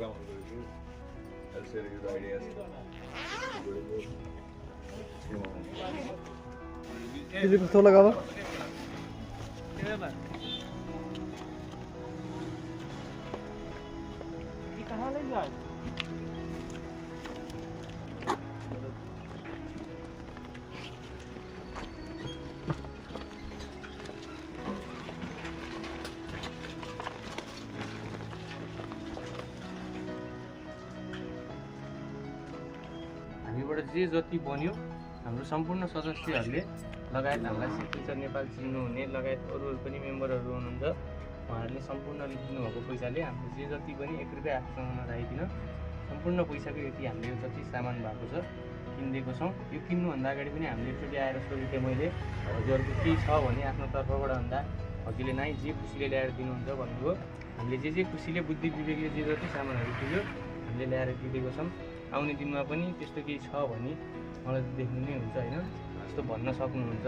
I'll share you the ideas. किसी को तो लगावा ये कहाँ ले जाए हामीबाट जे जति बन्यो हाम्रो सम्पूर्ण सदस्यहरूले लगायत हामीलाई सिग्नेचर नेपाल चिन्नुहुने लगायत अरू पनि मेम्बरहरू हुनुहुन्छ उहाँहरूले सम्पूर्ण दिनु भएको पैसाले हामीले जे जति पनि 1 रुपैयाँ आफूसँग नराखिकन सम्पूर्ण पैसाको यति हामीले जति सामान भएको छ किनिदिएको छौँ। यो किन्नुभन्दा अगाडि पनि हामीले एकचोटि आएर सोधेको मैले हजुरहरूको केही छ भने आफ्नो तर्फबाट भन्दा हजुरले नाइ जे खुसीले ल्याएर दिनुहुन्छ भन्नुभयो। हामीले जे खुसीले बुद्धि विवेकले जे जति सामानहरू पुग्यो हामीले ल्याएर दिएको छौँ। आउने दिनमा पनि त्यस्तो केही छ भने मलाई देख्नु नै हुन्छ हैन, त्यस्तो भन्न सक्नुहुन्छ।